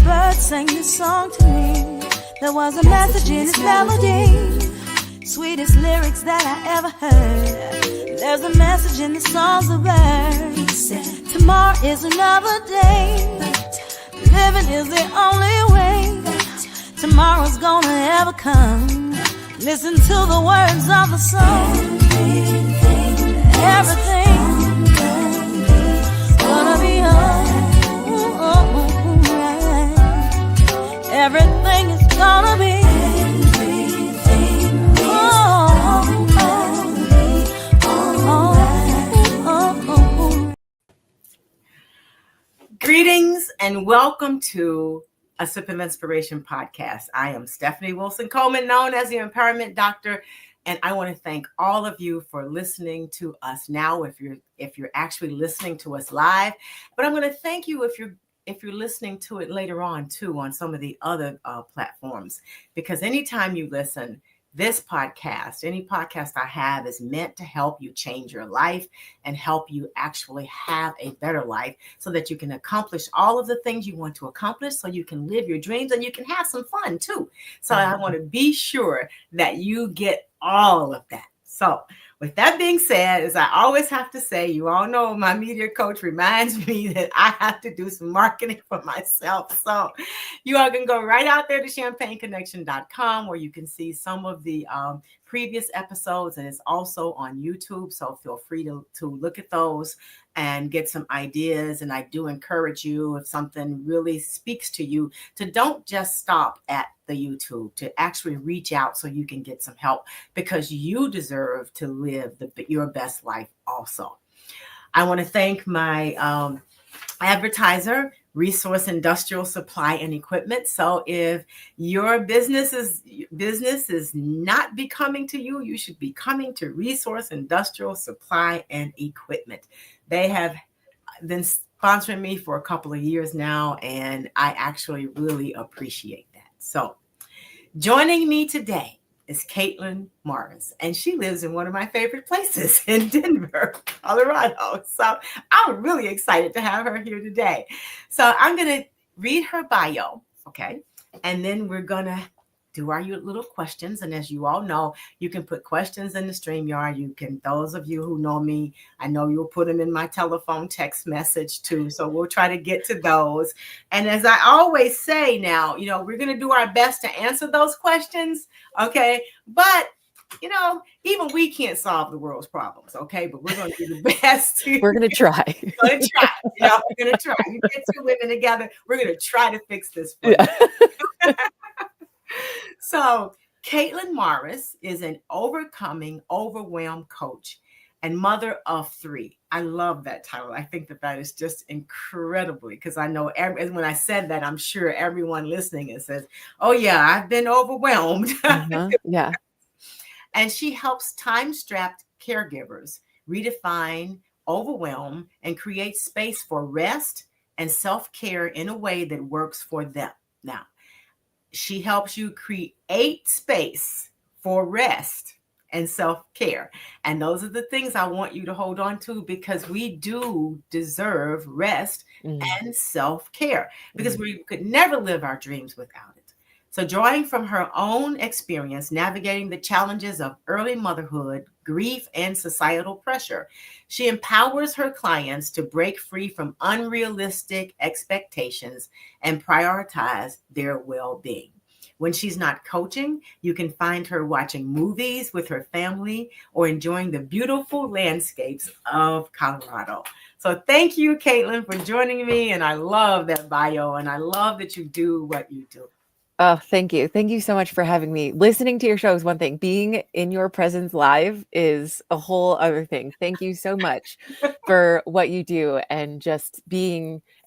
bird sang this song to me. There was a message in its melody, sweetest lyrics that I ever heard. There's a message in the songs of birds. Tomorrow is another day. Living is the only way. Tomorrow's gonna ever come. Listen to the words of the song. Everything's gonna be alright. Everything is gonna be. Greetings and welcome to A Sip of Inspiration podcast. I am Stephanie Wilson-Coleman, known as the Empowerment Doctor, and I want to thank all of you for listening to us now. If you're actually listening to us live, but I'm going to thank you if you're listening to it later on too on some of the other platforms, because anytime you listen. This podcast, any podcast I have, is meant to help you change your life and help you actually have a better life so that you can accomplish all of the things you want to accomplish, so you can live your dreams and you can have some fun too. So I want to be sure that you get all of that. So with that being said, as I always have to say, you all know my media coach reminds me that I have to do some marketing for myself. So you all can go right out there to champagneconnection.com where you can see some of the previous episodes, and it's also on YouTube. So feel free to look at those and get some ideas. And I do encourage you, if something really speaks to you, to don't just stop at the YouTube, to actually reach out so you can get some help, because you deserve to live your best life also. I want to thank my advertiser, Resource Industrial Supply and Equipment. So if your business is not becoming to you, you should be coming to Resource Industrial Supply and Equipment. They have been sponsoring me for a couple of years now, and I actually really appreciate that. So joining me today is Caitlin Morris, and she lives in one of my favorite places in Denver, Colorado. So I'm really excited to have her here today. So I'm going to read her bio, okay? And then we're going to do our little questions. And as you all know, you can put questions in the StreamYard. You can, those of you who know me, I know you'll put them in my telephone text message too. So we'll try to get to those. And as I always say now, we're going to do our best to answer those questions. Okay. But even we can't solve the world's problems. Okay. But we're going to do the best. We're going to try. We're going to try. We're going to try. You get two women together. We're going to try to fix this. For you. So Caitlin Morris is an overcoming overwhelmed coach and mother of 3. I love that title. I think that is just incredibly, because I know when I said that, I'm sure everyone listening it says, oh yeah, I've been overwhelmed. Yeah. And she helps time-strapped caregivers redefine overwhelm and create space for rest and self-care in a way that works for them. Now, she helps you create space for rest and self-care. And those are the things I want you to hold on to, because we do deserve rest and self-care, because we could never live our dreams without it. So drawing from her own experience, navigating the challenges of early motherhood, grief, and societal pressure, she empowers her clients to break free from unrealistic expectations and prioritize their well-being. When she's not coaching, you can find her watching movies with her family or enjoying the beautiful landscapes of Colorado. So thank you, Caitlin, for joining me. And I love that bio, and I love that you do what you do. Oh, thank you. Thank you so much for having me. Listening to your show is one thing. Being in your presence live is a whole other thing. Thank you so much for what you do and just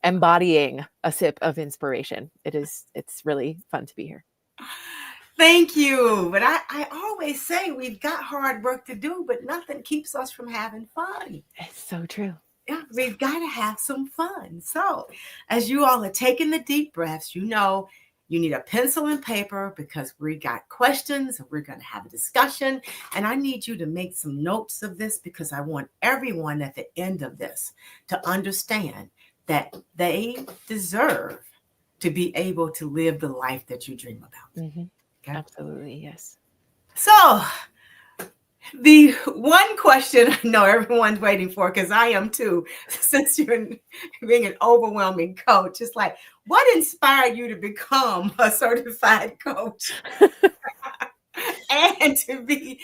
embodying a sip of inspiration. It's really fun to be here. Thank you. But I always say we've got hard work to do, but nothing keeps us from having fun. It's so true. Yeah, we've got to have some fun. So as you all are taking the deep breaths, you need a pencil and paper, because we got questions. We're going to have a discussion. And I need you to make some notes of this, because I want everyone at the end of this to understand that they deserve to be able to live the life that you dream about. Mm-hmm. Okay. Absolutely. Yes. So, the one question I know everyone's waiting for, because I am too, since you're being an overwhelming coach, it's like, what inspired you to become a certified coach and to be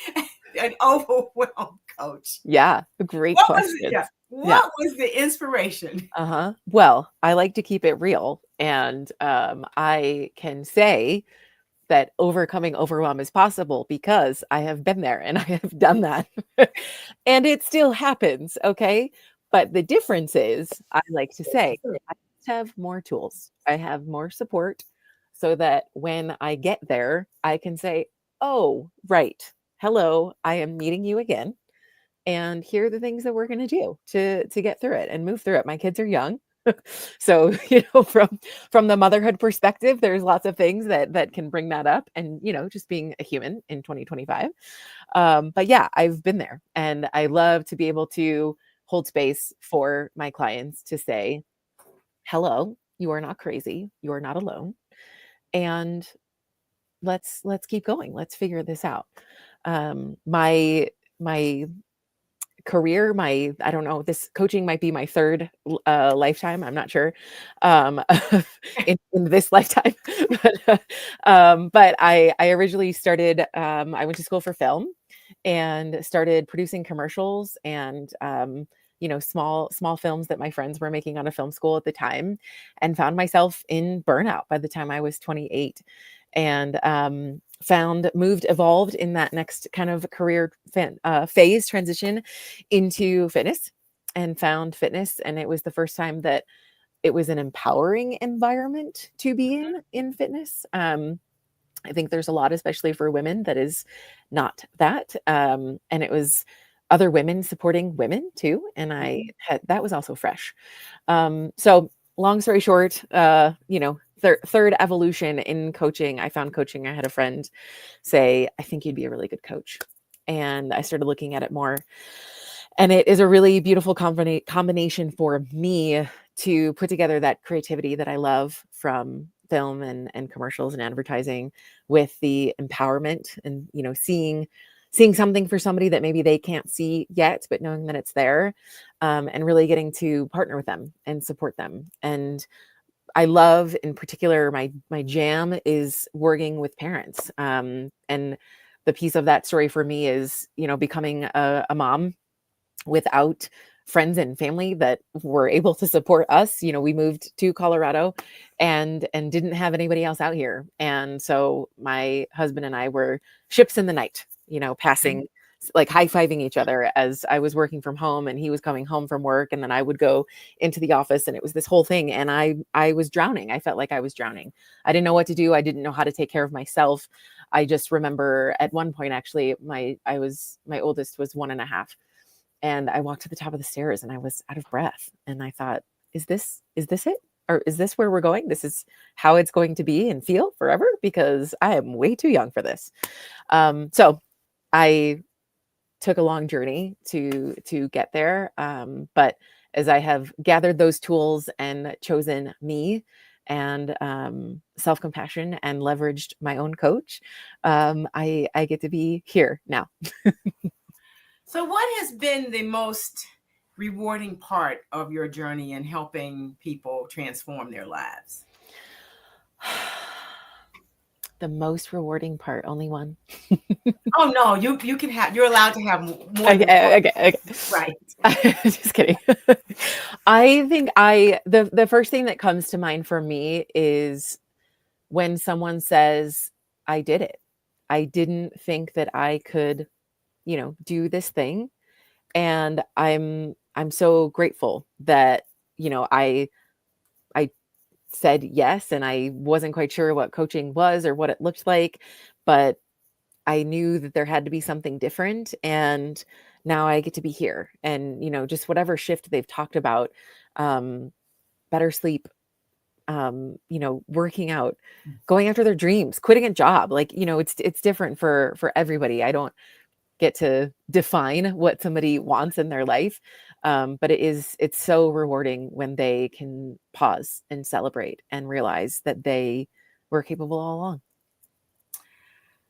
an overwhelmed coach? Yeah. Great What was it? questions. Yeah. Yeah. What was the inspiration? Uh-huh. Well, I like to keep it real. And I can say that overcoming overwhelm is possible because I have been there and I have done that. And it still happens. Okay. But the difference is, I like to say, I just have more tools, I have more support so that when I get there, I can say, oh, right. Hello, I am meeting you again. And here are the things that we're going to do to get through it and move through it. My kids are young. So, from the motherhood perspective, there's lots of things that can bring that up, and just being a human in 2025. But yeah, I've been there, and I love to be able to hold space for my clients to say, hello, you are not crazy, you are not alone, and let's keep going, let's figure this out. My career, I don't know, this coaching might be my third lifetime, I'm not sure, um in this lifetime. But I originally started, I went to school for film and started producing commercials and small films that my friends were making out of film school at the time, and found myself in burnout by the time I was 28. And evolved in that next kind of career phase transition into fitness, and found fitness. And it was the first time that it was an empowering environment to be in fitness. I think there's a lot, especially for women, that is not that. And it was other women supporting women too. And that was also fresh. So long story short, third evolution in coaching, I found coaching. I had a friend say, I think you'd be a really good coach. And I started looking at it more. And it is a really beautiful combination for me to put together that creativity that I love from film and commercials and advertising, with the empowerment and, seeing something for somebody that maybe they can't see yet, but knowing that it's there, and really getting to partner with them and support them. And I love, in particular, my jam is working with parents. And the piece of that story for me is, becoming a mom without friends and family that were able to support us. We moved to Colorado and didn't have anybody else out here. And so my husband and I were ships in the night, passing, like high-fiving each other as I was working from home and he was coming home from work, and then I would go into the office, and it was this whole thing. And I was drowning. I felt like I was drowning. I didn't know what to do. I didn't know how to take care of myself. I just remember at one point, actually, my oldest was 1.5. And I walked to the top of the stairs and I was out of breath. And I thought, is this it? Or is this where we're going? This is how it's going to be and feel forever? Because I am way too young for this. So I took a long journey to get there. But as I have gathered those tools and chosen me and self-compassion and leveraged my own coach, I get to be here now. So what has been the most rewarding part of your journey in helping people transform their lives? The most rewarding part, only one. Oh no, you can have, you're allowed to have more. Okay. Right. Just kidding. I think the first thing that comes to mind for me is when someone says, I did it. I didn't think that I could, do this thing. And I'm so grateful that, I said yes, and I wasn't quite sure what coaching was or what it looked like, but I knew that there had to be something different. And now I get to be here. And, just whatever shift they've talked about, better sleep, working out, going after their dreams, quitting a job. Like, it's different for everybody. I don't get to define what somebody wants in their life. But it's so rewarding when they can pause and celebrate and realize that they were capable all along.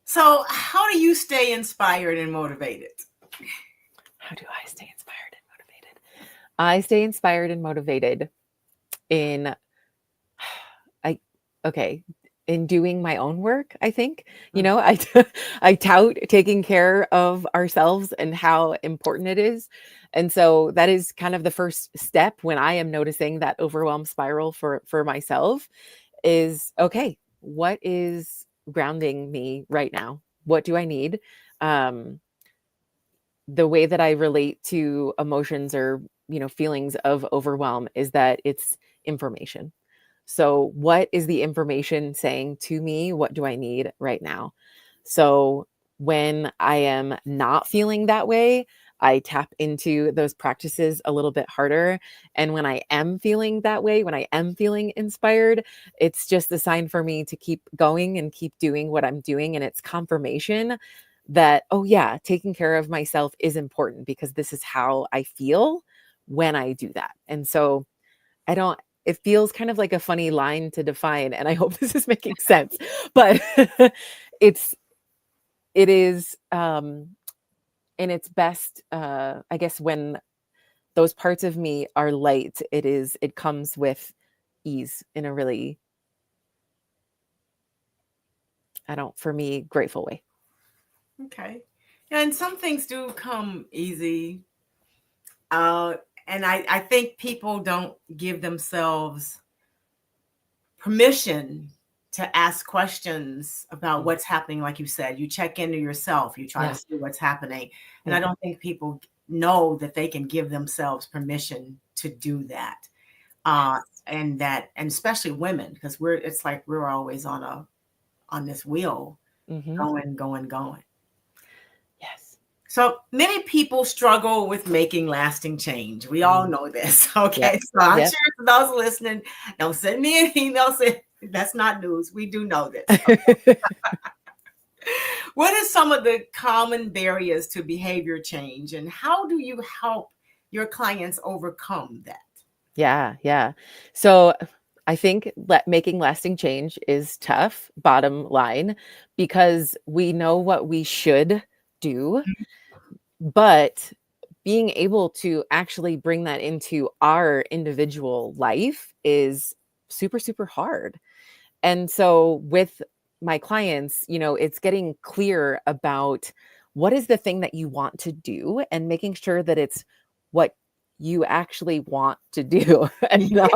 So how do you stay inspired and motivated? How do I stay inspired and motivated? I stay inspired and motivated in in doing my own work, I think. I tout taking care of ourselves and how important it is. And so that is kind of the first step when I am noticing that overwhelm spiral for myself is, okay, what is grounding me right now? What do I need? The way that I relate to emotions or, feelings of overwhelm is that it's information. So, what is the information saying to me? What do I need right now? So, when I am not feeling that way, I tap into those practices a little bit harder. And when I am feeling that way, when I am feeling inspired, it's just a sign for me to keep going and keep doing what I'm doing. And it's confirmation that, oh, yeah, taking care of myself is important because this is how I feel when I do that. And so, it feels kind of like a funny line to define, and I hope this is making sense, but it is in its best, I guess, when those parts of me are light, it comes with ease in a really, for me, grateful way. Okay. Yeah, and some things do come easy. And I think people don't give themselves permission to ask questions about what's happening. Like you said, you check into yourself, you try to see what's happening. And I don't think people know that they can give themselves permission to do that. And especially women, because it's like we're always on this wheel, going. Yes. So many people struggle with making lasting change. We all know this. Okay. Yep. So I'm sure for those listening, don't send me an email saying that's not news. We do know this. Okay. What are some of the common barriers to behavior change, and how do you help your clients overcome that? Yeah. So I think making lasting change is tough, bottom line, because we know what we should do, but being able to actually bring that into our individual life is super, super hard. And so with my clients, it's getting clear about what is the thing that you want to do and making sure that it's what you actually want to do and not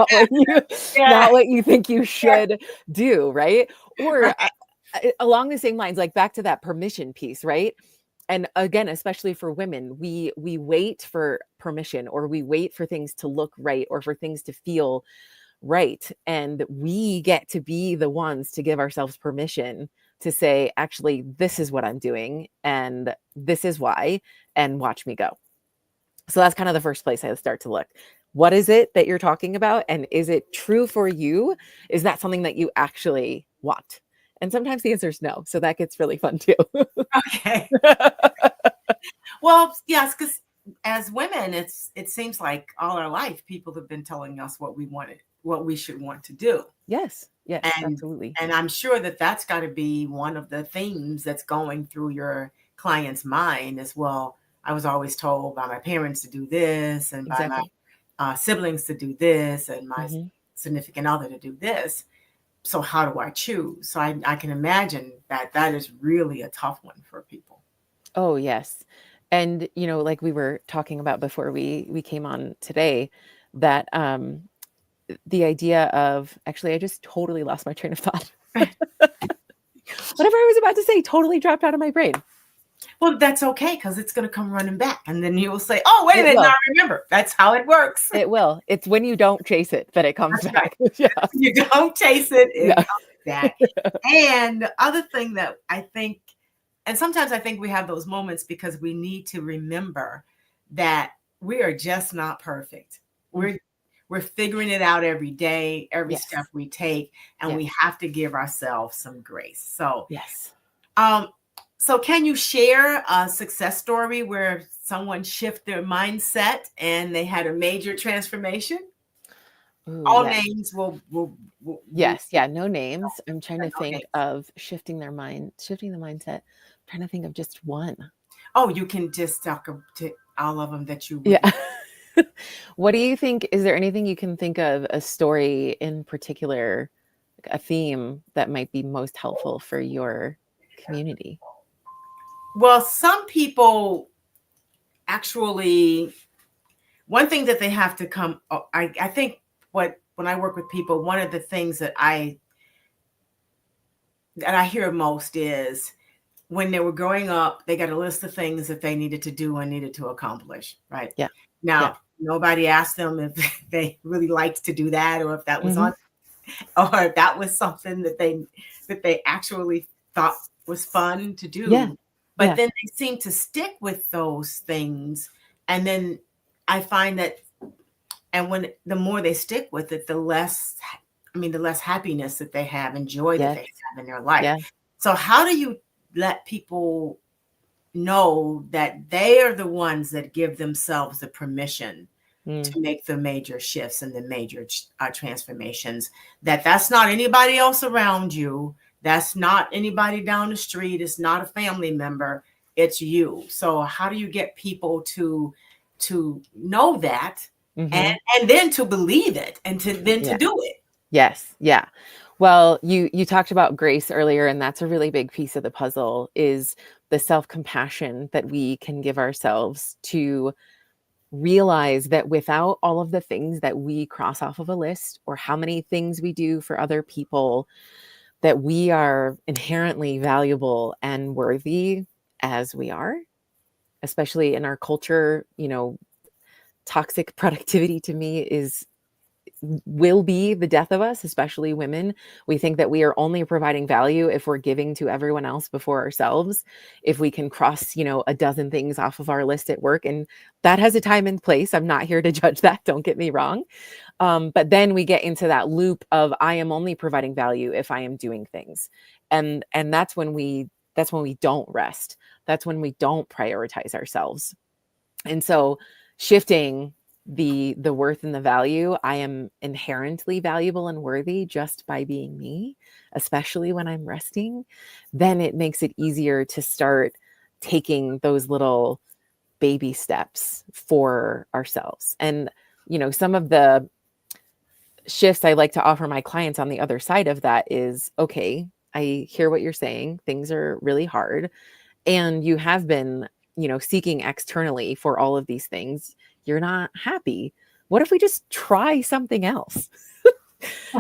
what you think you should do, right? Or along the same lines, like back to that permission piece, right? And again, especially for women, we wait for permission, or we wait for things to look right, or for things to feel right. And we get to be the ones to give ourselves permission to say, actually, this is what I'm doing, and this is why, and watch me go. So that's kind of the first place I start to look. What is it that you're talking about? And is it true for you? Is that something that you actually want? And sometimes the answer is no. So that gets really fun too. Okay. Well, yes, because as women, it seems like all our life people have been telling us what we should want to do. Yes, and absolutely. And I'm sure that that's got to be one of the themes that's going through your client's mind as well. I was always told by my parents to do this, and by my siblings to do this, and my significant other to do this. So how do I choose? So I can imagine that is really a tough one for people. Oh, yes. And, like we were talking about before we came on today, that the idea of, actually, I just totally lost my train of thought. Whatever I was about to say totally dropped out of my brain. Well, that's okay, because it's going to come running back. And then you will say, oh, wait a minute, now I remember. That's how it works. It will. It's when you don't chase it that it comes back. Right. Yeah. You don't chase it, it comes back. And the other thing that I think, and sometimes I think we have those moments because we need to remember that we are just not perfect. We're figuring it out every day, every step we take, and we have to give ourselves some grace. So, yes. So can you share a success story where someone shifted their mindset and they had a major transformation? Ooh, All yes. names will Yes. Yeah. No names. I'm trying to no think names. of shifting the mindset. I'm trying to think of just one. Oh, you can just talk to all of them that you would. Yeah. What do you think? Is there anything you can think of, a story in particular, like a theme that might be most helpful for your community? Well, some people actually, one thing that they have to come, I think when I work with people, one of the things that I hear most is when they were growing up, they got a list of things that they needed to do and needed to accomplish, right? Yeah. Yeah. Now, nobody asked them if they really liked to do that, or if that was Hmm. on, or if that was something that they actually thought was fun to Yeah. do. But Yeah. then they seem to stick with those things. And then I find that, and when the more they stick with it, the less happiness that they have and joy that Yes. they have in their life. Yeah. So how do you let people know that they are the ones that give themselves the permission Mm. to make the major shifts and the major transformations? That's not anybody else around you. That's not anybody down the street. It's not a family member. It's you. So how do you get people to know that, and Hmm. and then to believe it, and to Yeah. do it? Yes. Yeah. Well, you talked about grace earlier, and that's a really big piece of the puzzle, is the self-compassion that we can give ourselves to realize that without all of the things that we cross off of a list, or how many things we do for other people, that we are inherently valuable and worthy as we are, especially in our culture. Toxic productivity to me will be the death of us, especially women. We think that we are only providing value if we're giving to everyone else before ourselves. If we can cross, a dozen things off of our list at work, and that has a time and place. I'm not here to judge that. Don't get me wrong. But then we get into that loop of, I am only providing value if I am doing things. And that's when we don't rest. That's when we don't prioritize ourselves. And so shifting the worth and the value, I am inherently valuable and worthy just by being me, especially when I'm resting, then it makes it easier to start taking those little baby steps for ourselves. And some of the shifts I like to offer my clients on the other side of that is, okay, I hear what you're saying. Things are really hard, and you have been, seeking externally for all of these things. You're not happy. What if we just try something else?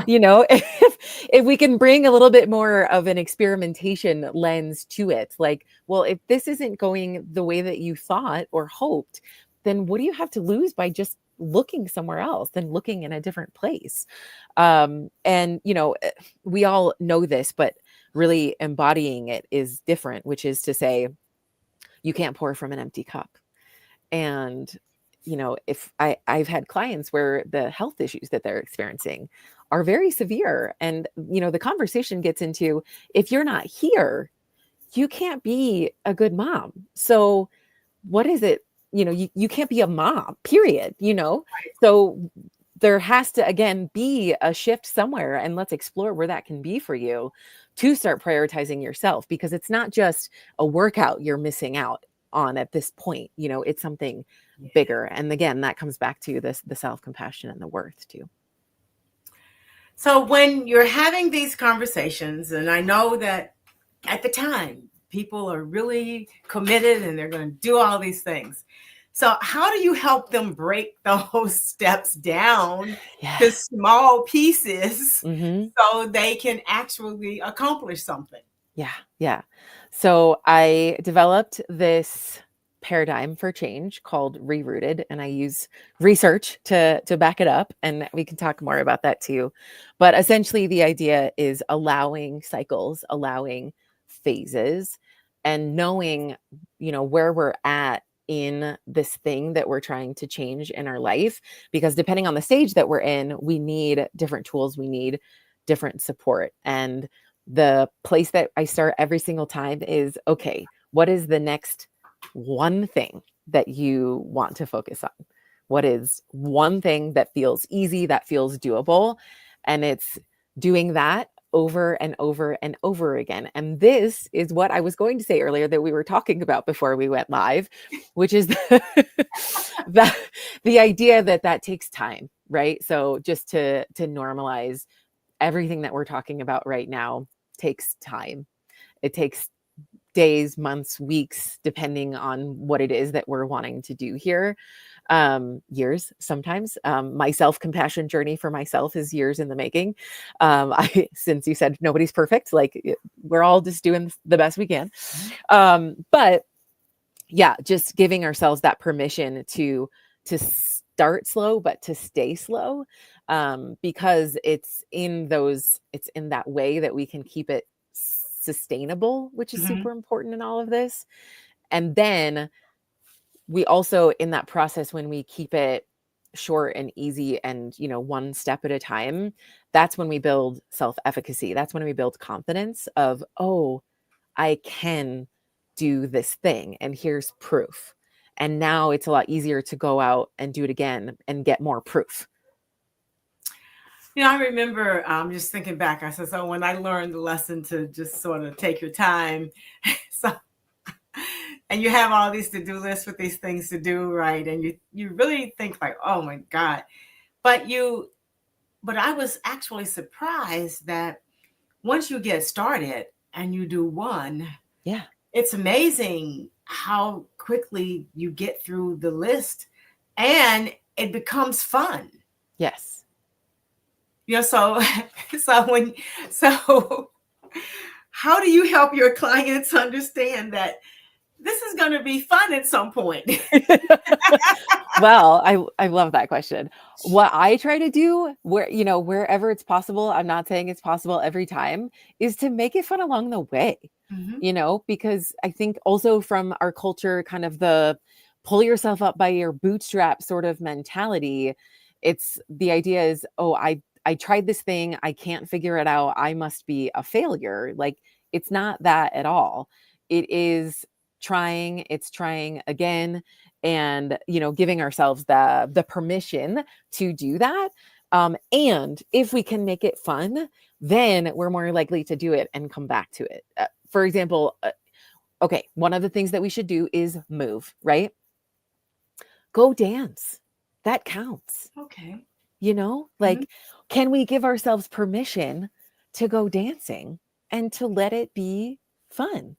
If we can bring a little bit more of an experimentation lens to it, like, well, if this isn't going the way that you thought or hoped, then what do you have to lose by just looking somewhere else and looking in a different place? And we all know this, but really embodying it is different, which is to say, you can't pour from an empty cup. And if I've had clients where the health issues that they're experiencing are very severe, and the conversation gets into, if you're not here, you can't be a good mom. So what is it? You can't be a mom, period. So there has to, again, be a shift somewhere, and let's explore where that can be for you to start prioritizing yourself, because it's not just a workout you're missing out on at this point. It's something bigger. And again, that comes back to this, the self-compassion and the worth too. So when you're having these conversations, and I know that at the time, people are really committed and they're going to do all these things. So how do you help them break those steps down Yeah. to small pieces Hmm. so they can actually accomplish something? Yeah. Yeah. So I developed this paradigm for change called Rerooted, and I use research to back it up, and we can talk more about that too. But essentially the idea is allowing cycles, allowing phases, and knowing, where we're at in this thing that we're trying to change in our life, because depending on the stage that we're in, we need different tools, we need different support. And The place that I start every single time is, okay, what is the next one thing that you want to focus on? What is one thing that feels easy, that feels doable? And it's doing that over and over and over again. And this is what I was going to say earlier that we were talking about before we went live, which is the idea that takes time, right? So just to normalize everything that we're talking about right now takes time. It takes days, months, weeks, depending on what it is that we're wanting to do here. Years sometimes. My self-compassion journey for myself is years in the making. Since you said nobody's perfect, like we're all just doing the best we can. But yeah, just giving ourselves that permission to start slow, but to stay slow, because it's in that way that we can keep it sustainable, which is super important in all of this. And then we also, in that process, when we keep it short and easy and, one step at a time, that's when we build self-efficacy. That's when we build confidence of, oh, I can do this thing and here's proof. And now it's a lot easier to go out and do it again and get more proof. I remember just thinking back, I said, so when I learned the lesson to just sort of take your time, and you have all these to-do lists with these things to do, right? And you really think like, oh my God. But I was actually surprised that once you get started and you do one, yeah, it's amazing how quickly you get through the list and it becomes fun. Yes. So how do you help your clients understand that this is going to be fun at some point? Well, I love that question. What I try to do wherever it's possible, I'm not saying it's possible every time, is to make it fun along the way, because I think also from our culture, kind of the pull yourself up by your bootstrap sort of mentality, it's the idea is, oh, I tried this thing. I can't figure it out. I must be a failure. Like, it's not that at all. It is trying, it's trying again, and, giving ourselves the permission to do that. And if we can make it fun, then we're more likely to do it and come back to it. For example, okay, one of the things that we should do is move, right? Go dance. That counts. Okay. Can we give ourselves permission to go dancing and to let it be fun?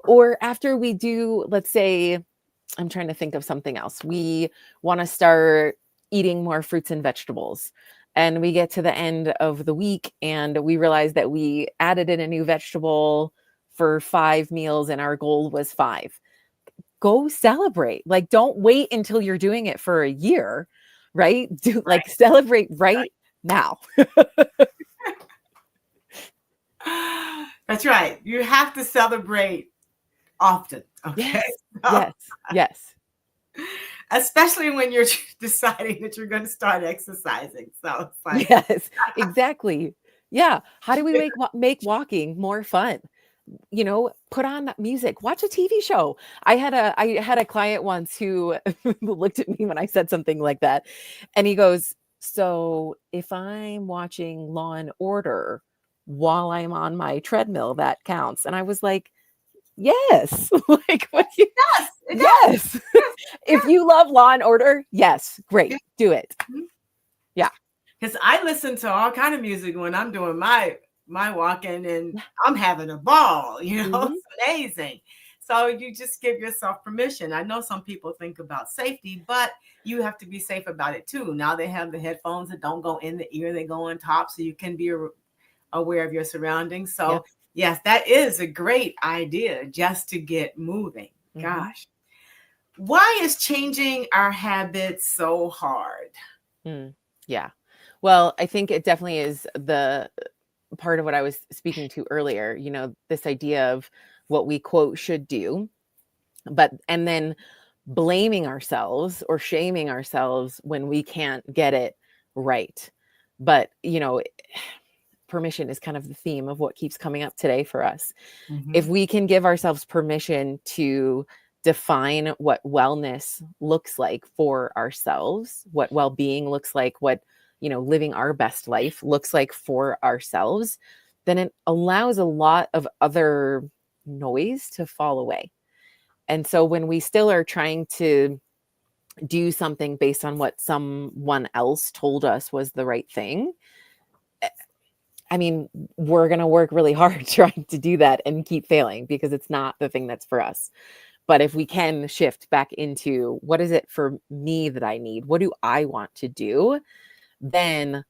Or after we do, let's say, I'm trying to think of something else. We want to start eating more fruits and vegetables. And we get to the end of the week and we realize that we added in a new vegetable for 5 meals and our goal was 5. Go celebrate. Like, don't wait until you're doing it for a year, right? Celebrate right now. That's right. You have to celebrate often. Okay. Yes. Especially when you're deciding that you're going to start exercising. So it's like, yes, exactly. Yeah. How do we make walking more fun? Put on music, watch a TV show. I had a client once who looked at me when I said something like that. And he goes, so if I'm watching Law and Order while I'm on my treadmill, that counts. And I was like, yes. Yes. If you love Law and Order, yes, great. Do it. Yeah. Because I listen to all kind of music when I'm doing my walking and I'm having a ball, It's amazing. So you just give yourself permission. I know some people think about safety, but you have to be safe about it too. Now they have the headphones that don't go in the ear, they go on top, so you can be aware of your surroundings. So yes, that is a great idea just to get moving. Gosh. Why is changing our habits so hard? Yeah. Well, I think it definitely is the part of what I was speaking to earlier, this idea of what we quote should do, and then blaming ourselves or shaming ourselves when we can't get it right. But, permission is kind of the theme of what keeps coming up today for us. Mhm. If we can give ourselves permission to define what wellness looks like for ourselves, what well-being looks like, what, living our best life looks like for ourselves, then it allows a lot of other noise to fall away. And so when we still are trying to do something based on what someone else told us was the right thing, I mean, we're going to work really hard trying to do that and keep failing because it's not the thing that's for us. But if we can shift back into what is it for me that I need? What do I want to do? Then,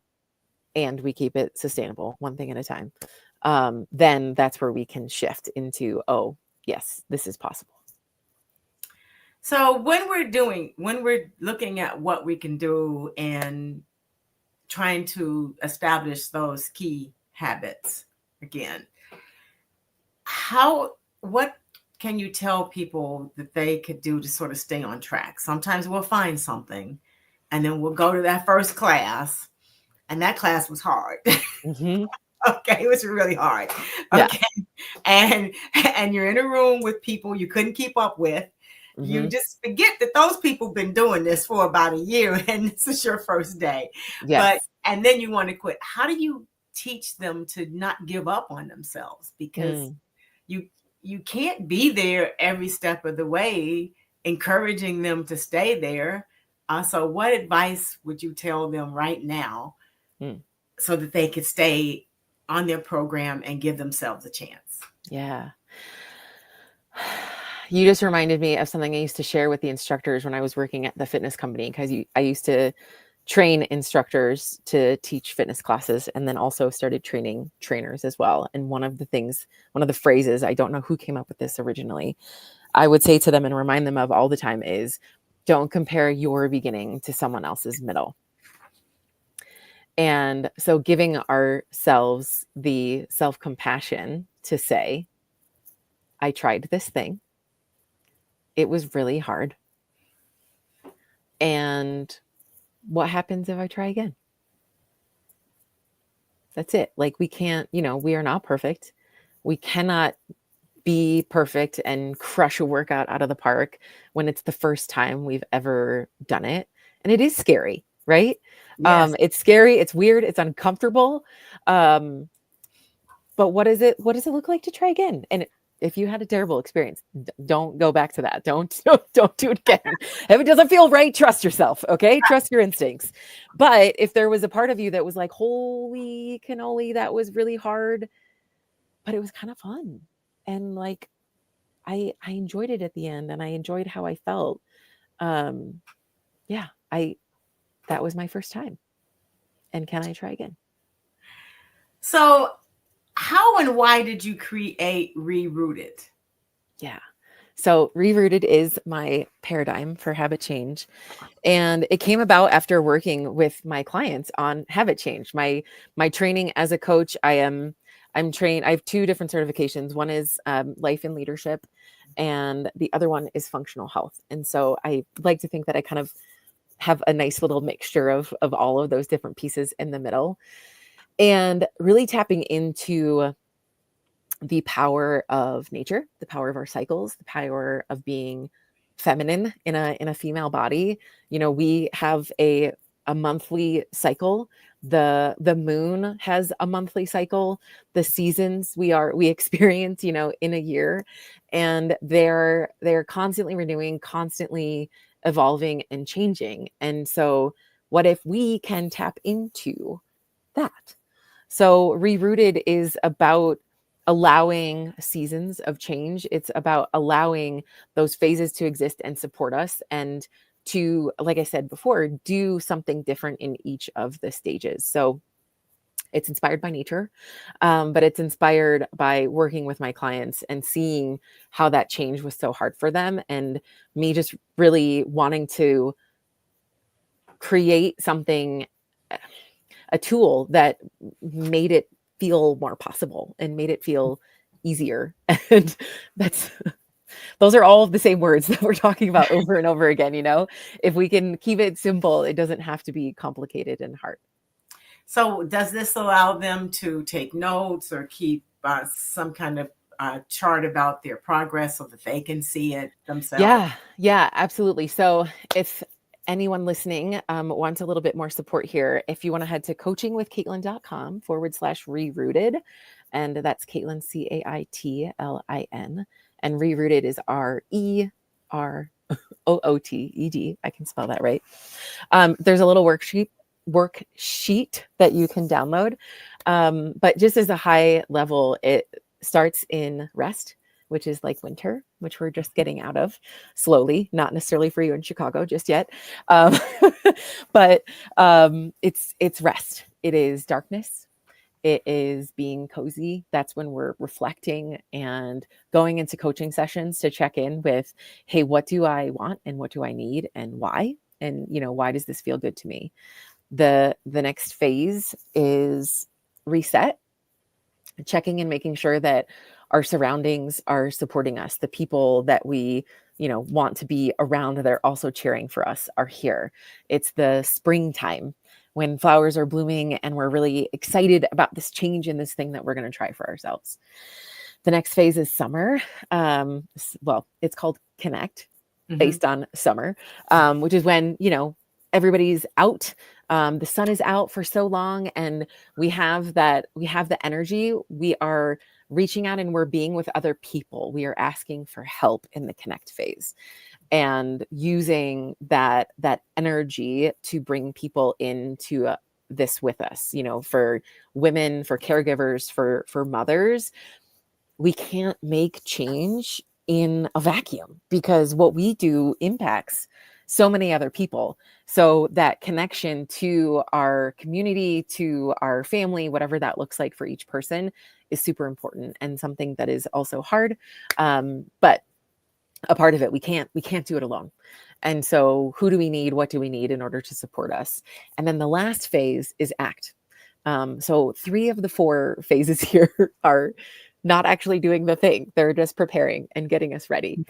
and we keep it sustainable, one thing at a time, then that's where we can shift into, oh, yes, this is possible. So when we're looking at what we can do and trying to establish those key habits again, what can you tell people that they could do to sort of stay on track? Sometimes we'll find something and then we'll go to that first class, and that class was hard. Mm-hmm. Okay, it was really hard. Okay. Yeah. And you're in a room with people you couldn't keep up with. Mm-hmm. You just forget that those people been doing this for about a year and this is your first day. Yes. And then you want to quit. How do you teach them to not give up on themselves? Because you can't be there every step of the way, encouraging them to stay there. So what advice would you tell them right now so that they could stay on their program and give themselves a chance? Yeah. You just reminded me of something I used to share with the instructors when I was working at the fitness company, because I used to train instructors to teach fitness classes and then also started training trainers as well. And one of the phrases, I don't know who came up with this originally, I would say to them and remind them of all the time is, don't compare your beginning to someone else's middle. And so giving ourselves the self-compassion to say, I tried this thing. It was really hard. And what happens if I try again? That's it. Like, we can't, we are not perfect. We cannot be perfect and crush a workout out of the park when it's the first time we've ever done it. And it is scary, right? Yes. It's scary. It's weird. It's uncomfortable. But what does it look like to try again? And if you had a terrible experience, don't go back to that. Don't do it again. If it doesn't feel right, trust yourself. Okay. Trust your instincts. But if there was a part of you that was like, holy cannoli, that was really hard, but it was kind of fun. And like, I enjoyed it at the end and I enjoyed how I felt. That was my first time. And can I try again? So how and why did you create Rerooted? Yeah. So Rerooted is my paradigm for habit change. And it came about after working with my clients on habit change. My training as a coach, I'm trained. I have two different certifications. One is life and leadership, and the other one is functional health. And so I like to think that I kind of have a nice little mixture of all of those different pieces in the middle, and really tapping into the power of nature, the power of our cycles, the power of being feminine in a female body. We have a monthly cycle. The moon has a monthly cycle. The seasons we experience, in a year, and they're constantly renewing, constantly evolving and changing. And so what if we can tap into that? So Rerooted is about allowing seasons of change. It's about allowing those phases to exist and support us, and to, like I said before, do something different in each of the stages. So it's inspired by nature, but it's inspired by working with my clients and seeing how that change was so hard for them, and me just really wanting to create something, a tool that made it feel more possible and made it feel easier. And those are all the same words that we're talking about over and over again. If we can keep it simple, it doesn't have to be complicated and hard. So does this allow them to take notes or keep some kind of chart about their progress so that they can see it themselves? Yeah, absolutely. So if anyone listening wants a little bit more support here, if you want to head to coachingwithcaitlin.com/rerooted, and that's Caitlin, Caitlin, and rerooted is REROOTED. I can spell that right. There's a little worksheet that you can download. But just as a high level, it starts in rest, which is like winter, which we're just getting out of slowly, not necessarily for you in Chicago just yet. But it's rest. It is darkness. It is being cozy. That's when we're reflecting and going into coaching sessions to check in with, hey, what do I want and what do I need and why? And, why does this feel good to me? The next phase is reset, checking and making sure that our surroundings are supporting us. The people that we, want to be around, they're also cheering for us, are here. It's the springtime when flowers are blooming and we're really excited about this change in this thing that we're going to try for ourselves. The next phase is summer. Well, it's called connect, based on summer, which is when, everybody's out. The sun is out for so long and we have the energy. We are reaching out and we're being with other people. We are asking for help in the connect phase and using that energy to bring people into this with us, for women, for caregivers, for mothers. We can't make change in a vacuum because what we do impacts so many other people. So that connection to our community, to our family, whatever that looks like for each person, is super important and something that is also hard. But a part of it, we can't do it alone. And so who do we need? What do we need in order to support us? And then the last phase is act. So 3 of the 4 phases here are not actually doing the thing. They're just preparing and getting us ready.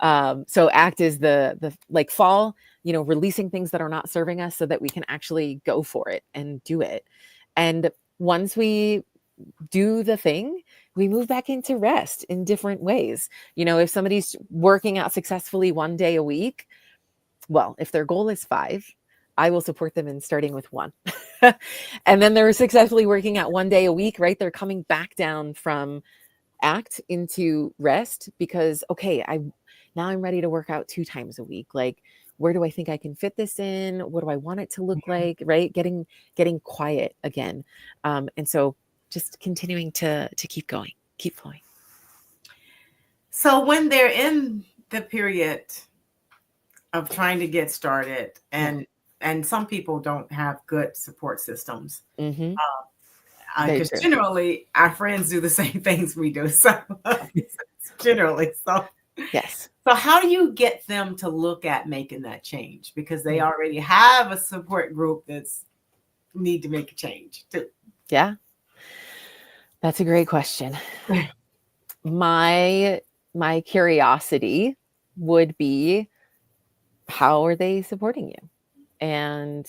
So act is the like fall, releasing things that are not serving us so that we can actually go for it and do it. And once we do the thing, we move back into rest in different ways. If somebody's working out successfully 1 day a week, well, if their goal is 5, I will support them in starting with 1. And then they're successfully working out 1 day a week, right? They're coming back down from act into rest because, okay, now I'm ready to work out 2 times a week. Like, where do I think I can fit this in? What do I want it to look like? Right? Getting quiet again. And so just continuing to keep going, keep flowing. So when they're in the period of trying to get started and some people don't have good support systems, because generally our friends do the same things we do. So generally, yes. So how do you get them to look at making that change? Because they already have a support group that's need to make a change too. Yeah. That's a great question. My curiosity would be, how are they supporting you? And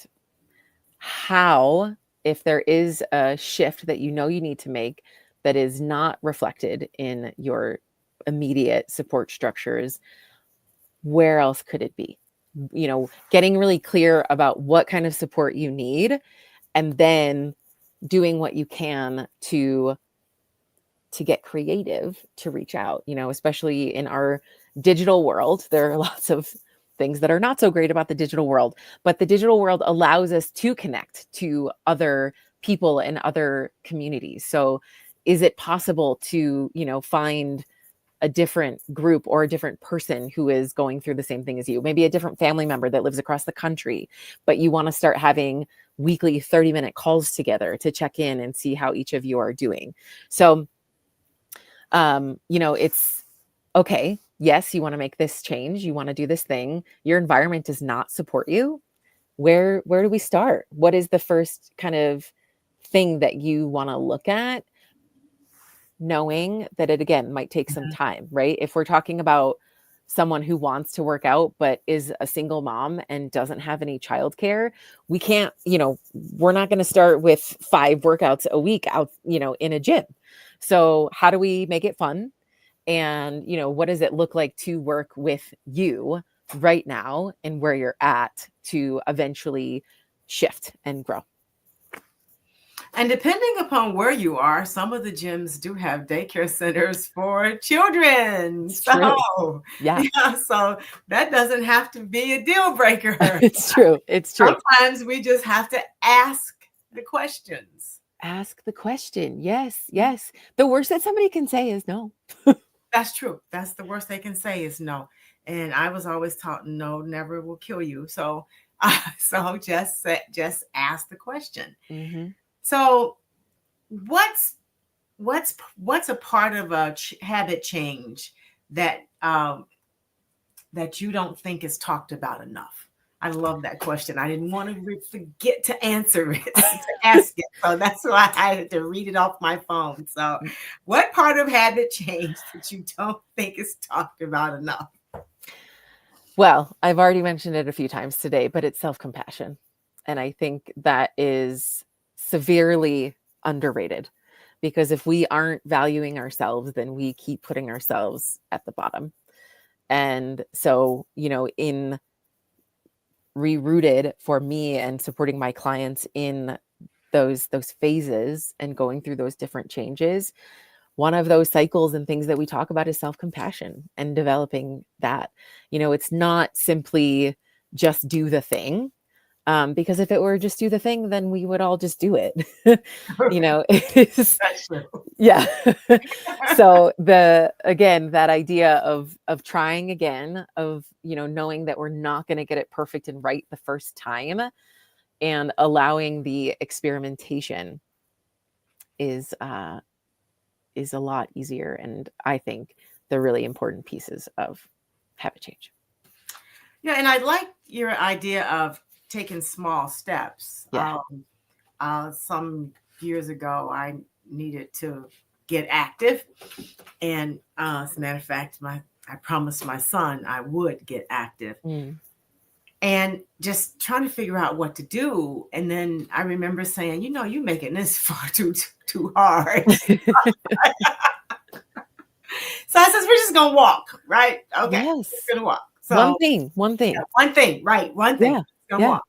how, if there is a shift that you need to make that is not reflected in your immediate support structures, where else could it be? Getting really clear about what kind of support you need and then doing what you can to get creative, to reach out, especially in our digital world. There are lots of things that are not so great about the digital world, but the digital world allows us to connect to other people and other communities. So is it possible to, find a different group or a different person who is going through the same thing as you, maybe a different family member that lives across the country, but you want to start having weekly 30-minute calls together to check in and see how each of you are doing. So it's okay. Yes, you want to make this change. You want to do this thing. Your environment does not support you. Where do we start? What is the first kind of thing that you want to look at? Knowing that it, again, might take some time, right? If we're talking about someone who wants to work out but is a single mom and doesn't have any childcare, we can't, we're not going to start with 5 workouts a week out, in a gym. So how do we make it fun? And, what does it look like to work with you right now and where you're at to eventually shift and grow? And depending upon where you are, some of the gyms do have daycare centers for children. It's true. Yeah. So that doesn't have to be a deal breaker. It's true. It's true. Sometimes we just have to ask the questions. Ask the question. Yes. Yes. The worst that somebody can say is no. That's true. That's the worst they can say is no. And I was always taught no never will kill you. So just ask the question. Mm-hmm. So what's a part of a habit change that that you don't think is talked about enough? I love that question. I didn't want to forget to answer it, to ask it. So that's why I had to read it off my phone. So what part of habit change that you don't think is talked about enough? Well, I've already mentioned it a few times today, but it's self-compassion. And I think that is severely underrated, because if we aren't valuing ourselves, then we keep putting ourselves at the bottom. And so, in Rerooted for me and supporting my clients in those phases and going through those different changes, one of those cycles and things that we talk about is self-compassion and developing that. It's not simply just do the thing. Because if it were just do the thing, then we would all just do it. That's true. Yeah. So that idea of trying again, of, knowing that we're not going to get it perfect and right the first time, and allowing the experimentation is a lot easier. And I think they're really important pieces of habit change. Yeah. And I like your idea of taking small steps. Yeah. Some years ago, I needed to get active. And as a matter of fact, I promised my son I would get active. And just trying to figure out what to do. And then I remember saying, you're making this far too hard. So I says, we're just going to walk, right? Okay. Yes. We're going to walk. So one thing. Yeah, one thing, right? One thing. Yeah. Walk.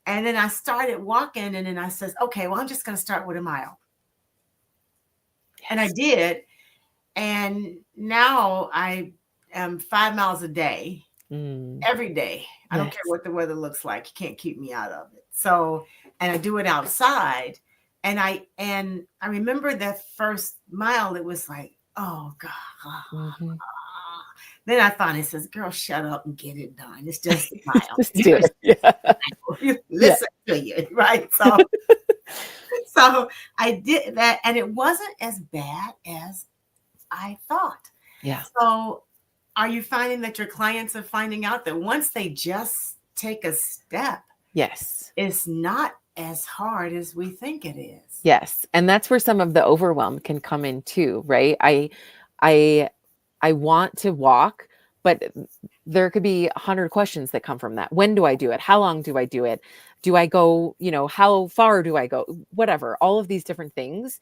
And then I started walking, and then I says, okay, well, I'm just going to start with a mile. Yes. And I did. And now I am 5 miles a day, every day. I don't care what the weather looks like. You can't keep me out of it. So, and I do it outside. And I remember that first mile, it was like, oh God. Then I finally says, girl, shut up and get it done. It's just a mile. Just do it. Yeah. Listen to you, right? So I did that, and it wasn't as bad as I thought. Yeah. So are you finding that your clients are finding out that once they just take a step, yes, it's not as hard as we think it is? Yes. And that's where some of the overwhelm can come in too, right? I want to walk, but there could be 100 questions that come from that. When do I do it? How long do I do it? Do I go, how far do I go? Whatever, all of these different things.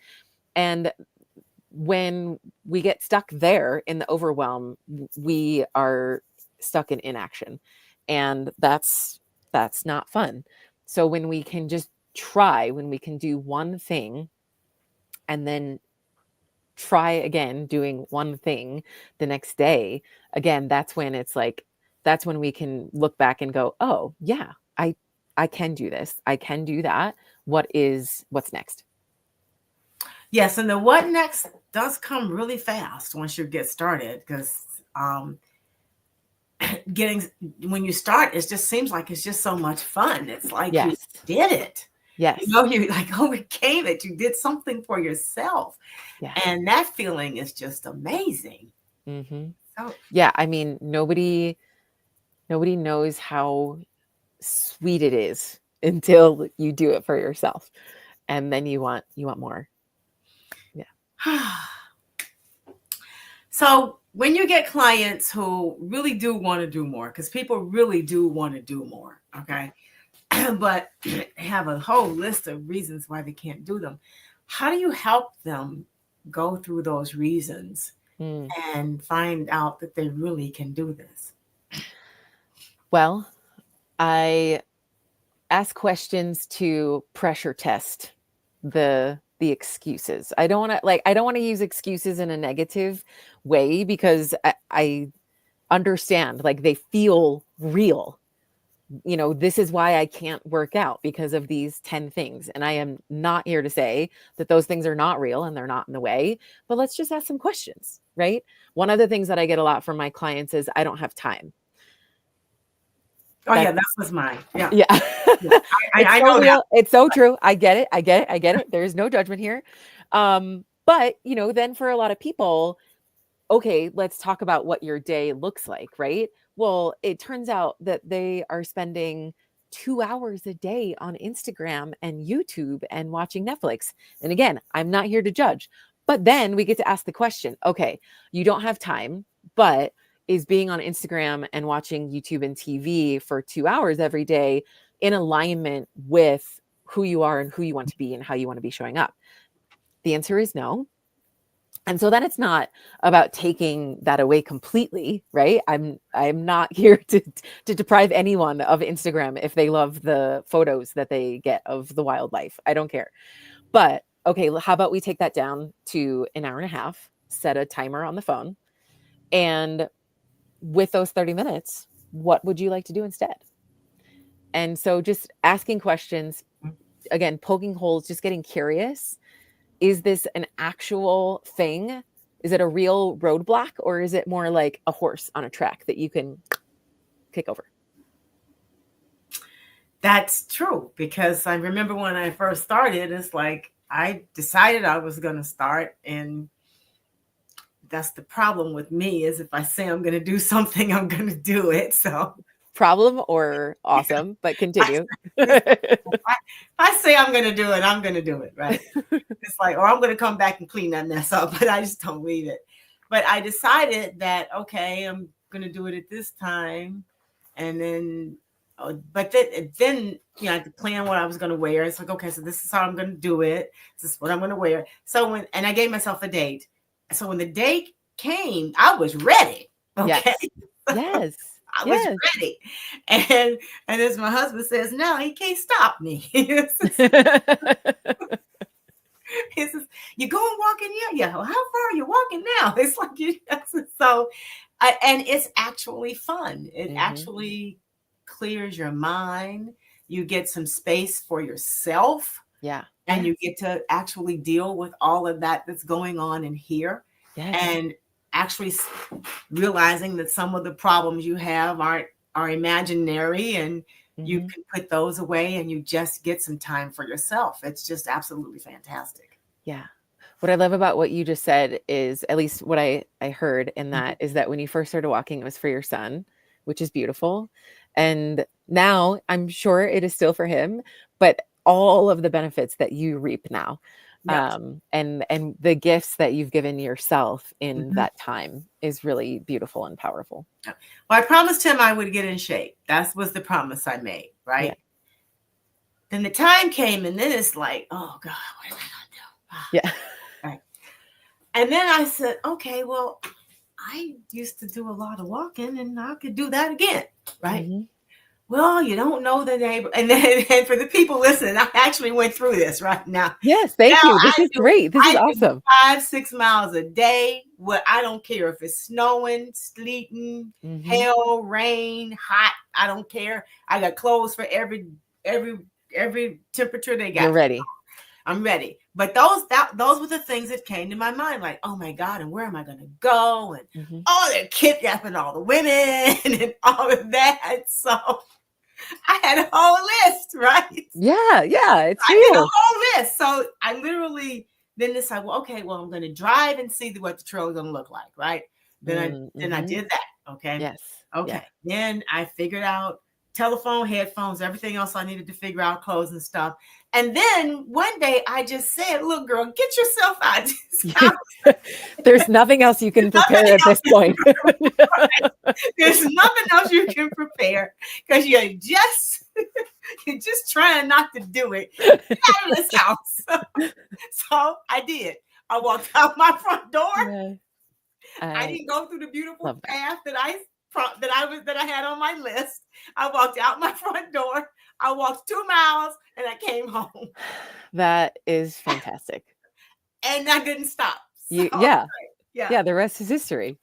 And when we get stuck there in the overwhelm, we are stuck in inaction, and that's not fun. So when we can just try, when we can do one thing and then try again doing one thing the next day, again, that's when we can look back and go, oh yeah, I can do this. I can do that. What's next? Yes. And the what next does come really fast once you get started, because when you start, it just seems like it's just so much fun. It's like you did it. Yes. You're like overcame it. You did something for yourself. Yeah. And that feeling is just amazing. Mm-hmm. So, yeah. I mean, nobody knows how sweet it is until you do it for yourself. And then you want more. Yeah. So when you get clients who really do want to do more, because people really do want to do more, okay, but have a whole list of reasons why they can't do them, how do you help them go through those reasons and find out that they really can do this? Well, I ask questions to pressure test the excuses. I don't want to use excuses in a negative way, because I understand, like, they feel real. This is why I can't work out, because of these 10 things. And I am not here to say that those things are not real and they're not in the way, but let's just ask some questions, right? One of the things that I get a lot from my clients is, I don't have time. Oh, yeah, that was mine. Yeah. Yeah. I know real. that. It's so true. I get it. There's no judgment here. But, then for a lot of people, okay, let's talk about what your day looks like, right? Well, it turns out that they are spending 2 hours a day on Instagram and YouTube and watching Netflix. And again, I'm not here to judge, but then we get to ask the question, okay, you don't have time, but is being on Instagram and watching YouTube and TV for 2 hours every day in alignment with who you are and who you want to be and how you want to be showing up? The answer is no. And so then it's not about taking that away completely, right? I'm not here to deprive anyone of Instagram if they love the photos that they get of the wildlife. I don't care. But okay, how about we take that down to an hour and a half, set a timer on the phone, and with those 30 minutes, what would you like to do instead? And so just asking questions, again, poking holes, just getting curious. Is this an actual thing? Is it a real roadblock, or is it more like a horse on a track that you can kick over? That's true, because I remember when I first started, it's like I decided I was going to start, and that's the problem with me, is if I say I'm going to do something, I'm going to do it. So problem or awesome, but continue. If I say I'm going to do it, I'm going to do it, right? It's like, or I'm going to come back and clean that mess up, but I just don't leave it. But I decided that, okay, I'm going to do it at this time. And then, but then, I had to plan what I was going to wear. It's like, okay, so this is how I'm going to do it. This is what I'm going to wear. So and I gave myself a date. So when the date came, I was ready. Okay. Yes. I was ready. And as my husband says, no, he can't stop me. He says, you going walking? Yeah. Well, how far are you walking now? It's like, so, and it's actually fun. It actually clears your mind. You get some space for yourself. Yeah. And you get to actually deal with all of that that's going on in here. Yes. And actually realizing that some of the problems you have are imaginary, and you can put those away, and you just get some time for yourself. It's just absolutely fantastic. Yeah. What I love about what you just said is, at least what I heard in that, is that when you first started walking, it was for your son, which is beautiful. And now I'm sure it is still for him, but all of the benefits that you reap now. Yes. And the gifts that you've given yourself in that time is really beautiful and powerful. Well, I promised him I would get in shape. That was the promise I made, right? Yeah. Then the time came, and then it's like, oh God, what am I gonna do? Yeah. Right. And then I said, okay, well, I used to do a lot of walking, and I could do that again, right? Well, you don't know the neighbor. And then, and for the people listening, I actually went through this right now. Yes, thank you. This is great. This is awesome. 5-6 miles a day. Well, I don't care if it's snowing, sleeting, hail, rain, hot. I don't care. I got clothes for every temperature they got. You're ready. I'm ready. But those were the things that came to my mind, like, oh my God, and where am I going to go? And they're kidnapping all the women and all of that. So I had a whole list, right? Yeah, it's real. I had a whole list. So I literally then decided, well, okay, well, I'm going to drive and see what the trail is going to look like, right? Then I did that. Okay. Yes. Okay. Yeah. Then I figured out telephone, headphones, everything else I needed to figure out, clothes and stuff. And then one day I just said, look, girl, get yourself out of this house. There's nothing else you can prepare at this point. There's nothing else you can prepare because you're just trying not to do it. Get out of this house. So I did. I walked out my front door. Yeah. I didn't go through the beautiful path that I had on my list. I walked out my front door. I walked 2 miles and I came home. That is fantastic. And I didn't stop. So, yeah. The rest is history.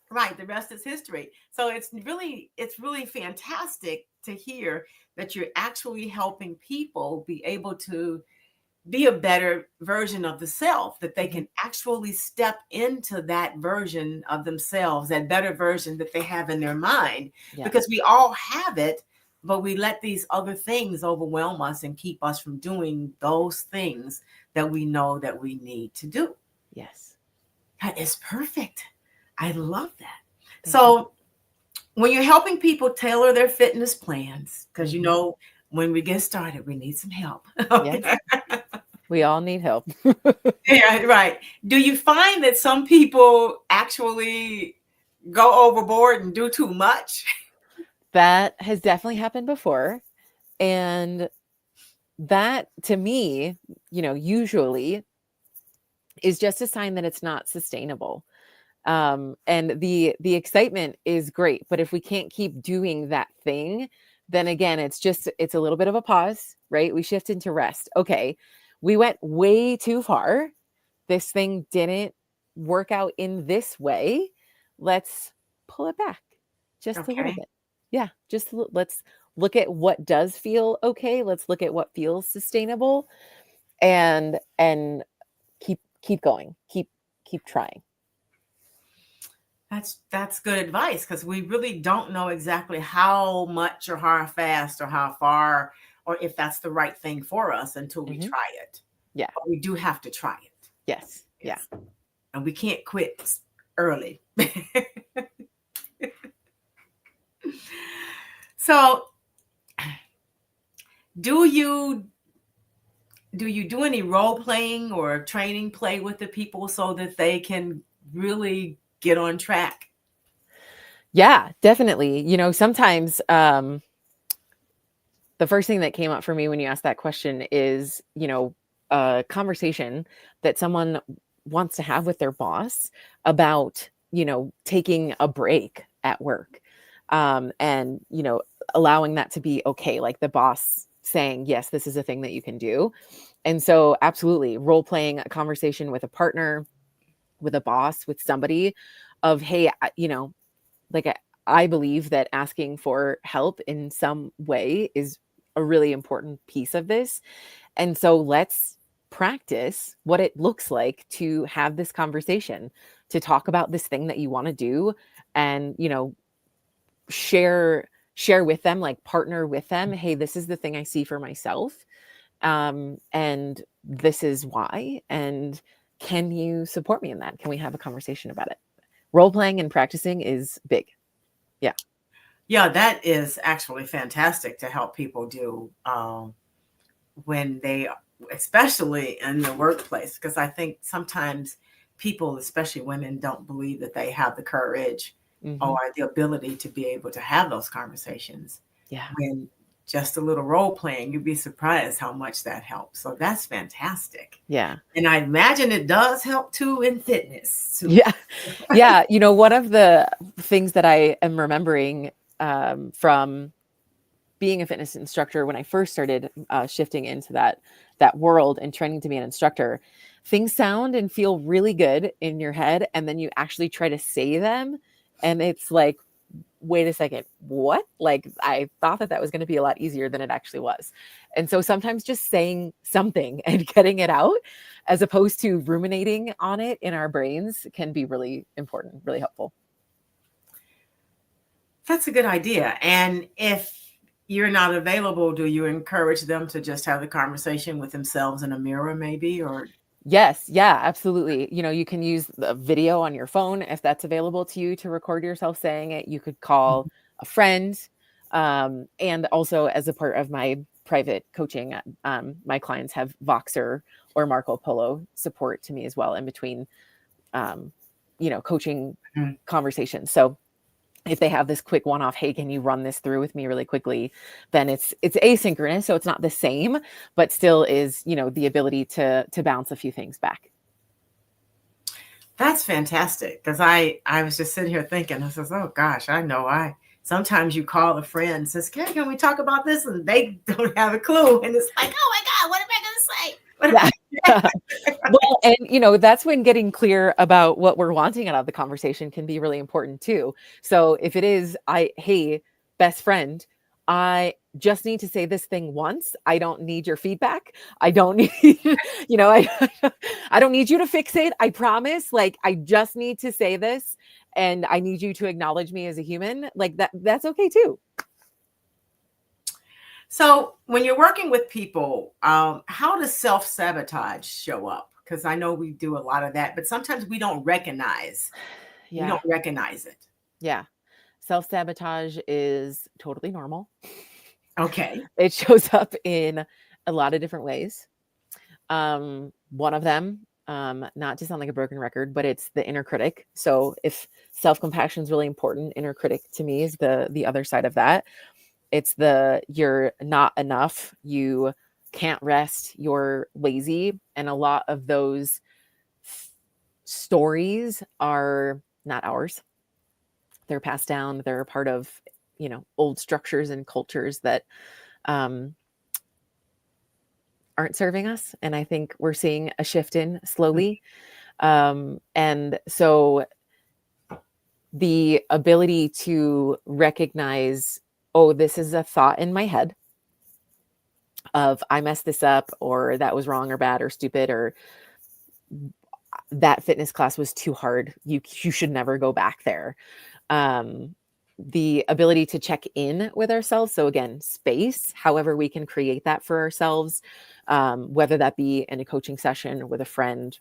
Right. The rest is history. So it's really fantastic to hear that you're actually helping people be able to be a better version of the self, that they can actually step into that version of themselves, that better version that they have in their mind, because we all have it, but we let these other things overwhelm us and keep us from doing those things that we know that we need to do. Yes. That is perfect. I love that. So when you're helping people tailor their fitness plans, because when we get started, we need some help. Okay? Yes. We all need help. Yeah, right. Do you find that some people actually go overboard and do too much? That has definitely happened before. And that, to me, usually is just a sign that it's not sustainable. And the excitement is great, but if we can't keep doing that thing, then again, it's a little bit of a pause, right? We shift into rest. Okay, we went way too far. This thing didn't work out in this way. Let's pull it back just a little bit. Yeah, let's look at what does feel okay. Let's look at what feels sustainable, and keep going. Keep trying. That's good advice, because we really don't know exactly how much or how fast or how far or if that's the right thing for us until we try it. Yeah. But we do have to try it. Yes. Yeah. And we can't quit early. So do you do any role playing or training play with the people so that they can really get on track? Yeah, definitely. Sometimes the first thing that came up for me when you asked that question is, a conversation that someone wants to have with their boss about, taking a break at work, and, allowing that to be okay. Like the boss saying, yes, this is a thing that you can do. And so absolutely role playing a conversation with a partner, with a boss, with somebody of, hey, I believe that asking for help in some way is a really important piece of this. And so let's practice what it looks like to have this conversation, to talk about this thing that you want to do, and, share with them, like partner with them. Hey, this is the thing I see for myself. And this is why, and can you support me in that? Can we have a conversation about it? Role playing and practicing is big. Yeah. Yeah, that is actually fantastic to help people do when they, especially in the workplace, because I think sometimes people, especially women, don't believe that they have the courage or the ability to be able to have those conversations. Yeah. When just a little role playing, you'd be surprised how much that helps. So that's fantastic. Yeah. And I imagine it does help too in fitness. Too. Yeah. Yeah. One of the things that I am remembering from being a fitness instructor when I first started shifting into that world and training to be an instructor, things sound and feel really good in your head. And then you actually try to say them. And it's like, wait a second, what? Like, I thought that was going to be a lot easier than it actually was. And so sometimes just saying something and getting it out, as opposed to ruminating on it in our brains, can be really important, really helpful. That's a good idea. And if you're not available, do you encourage them to just have the conversation with themselves in a mirror, maybe? Or yes, yeah, absolutely. You can use the video on your phone if that's available to you to record yourself saying it. You could call a friend, And also as a part of my private coaching, my clients have Voxer or Marco Polo support to me as well in between, coaching conversations. So if they have this quick one-off, hey, can you run this through with me really quickly? Then it's asynchronous. So it's not the same, but still is, the ability to bounce a few things back. That's fantastic. Because I was just sitting here thinking, I says, oh gosh, I know sometimes you call a friend and says, can we talk about this? And they don't have a clue. And it's like, oh my God, what am I going to say? Well, and that's when getting clear about what we're wanting out of the conversation can be really important too. So if it is, hey, best friend, I just need to say this thing once. I don't need your feedback. I don't need, I don't need you to fix it. I promise. Like, I just need to say this, and I need you to acknowledge me as a human. Like that's okay too. So when you're working with people, how does self-sabotage show up? Because I know we do a lot of that, but sometimes we don't recognize. Yeah. We don't recognize it. Yeah. Self-sabotage is totally normal. Okay. It shows up in a lot of different ways. One of them, not to sound like a broken record, but it's the inner critic. So if self-compassion is really important, inner critic to me is the other side of that. It's you're not enough. You can't rest. You're lazy. And a lot of those stories are not ours. They're passed down. They're a part of, old structures and cultures that aren't serving us. And I think we're seeing a shift in slowly. And so the ability to recognize, oh, this is a thought in my head of I messed this up, or that was wrong or bad or stupid, or that fitness class was too hard. You should never go back there. The ability to check in with ourselves. So again, space, however we can create that for ourselves, whether that be in a coaching session with a friend,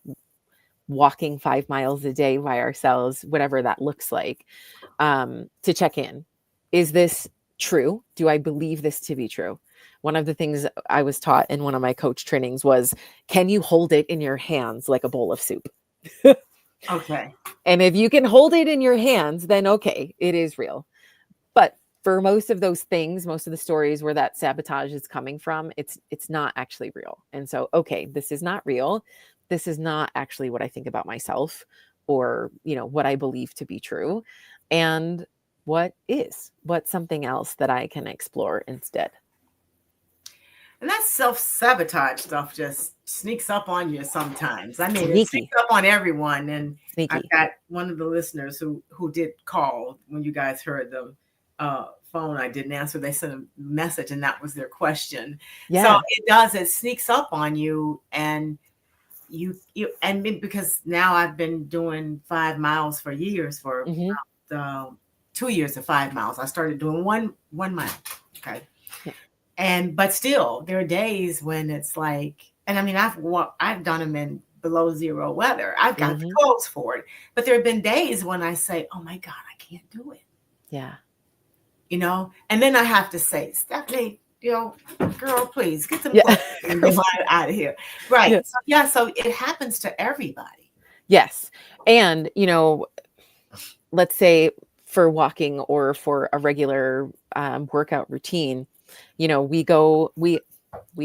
walking 5 miles a day by ourselves, whatever that looks like, to check in. Is this true? Do I believe this to be true? One of the things I was taught in one of my coach trainings was, can you hold it in your hands like a bowl of soup? Okay. And if you can hold it in your hands, then okay, it is real. But for most of those things, most of the stories where that sabotage is coming from, it's not actually real. And so, okay, this is not real. This is not actually what I think about myself, or, what I believe to be true. And what's something else that I can explore instead? And that self-sabotage stuff just sneaks up on you sometimes. I mean, Sneaky. It sneaks up on everyone. And Sneaky. I've got one of the listeners who did call when you guys heard the phone. I didn't answer. They sent a message, and that was their question. Yeah. So it sneaks up on you, and because now I've been doing 5 miles for years, for 2 years of 5 miles. I started doing one mile. Okay. Yeah. But still, there are days when it's like, and I mean, I've done them in below zero weather. I've got the clothes for it. But there have been days when I say, oh my God, I can't do it. Yeah. And then I have to say, Stephanie, girl, please get some clothes and get out of here. Right. Yeah. So it happens to everybody. Yes. And, let's say for walking or for a regular workout routine, we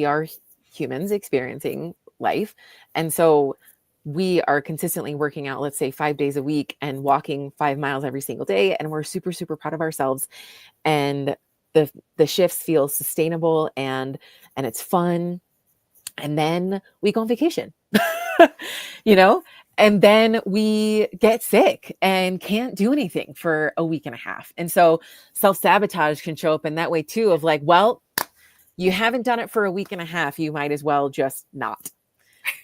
are humans experiencing life. And so we are consistently working out, let's say 5 days a week, and walking 5 miles every single day. And we're super, super proud of ourselves. And the shifts feel sustainable and it's fun. And then we go on vacation, and then we get sick and can't do anything for a week and a half. And so self-sabotage can show up in that way too, of like, well, you haven't done it for a week and a half. You might as well just not.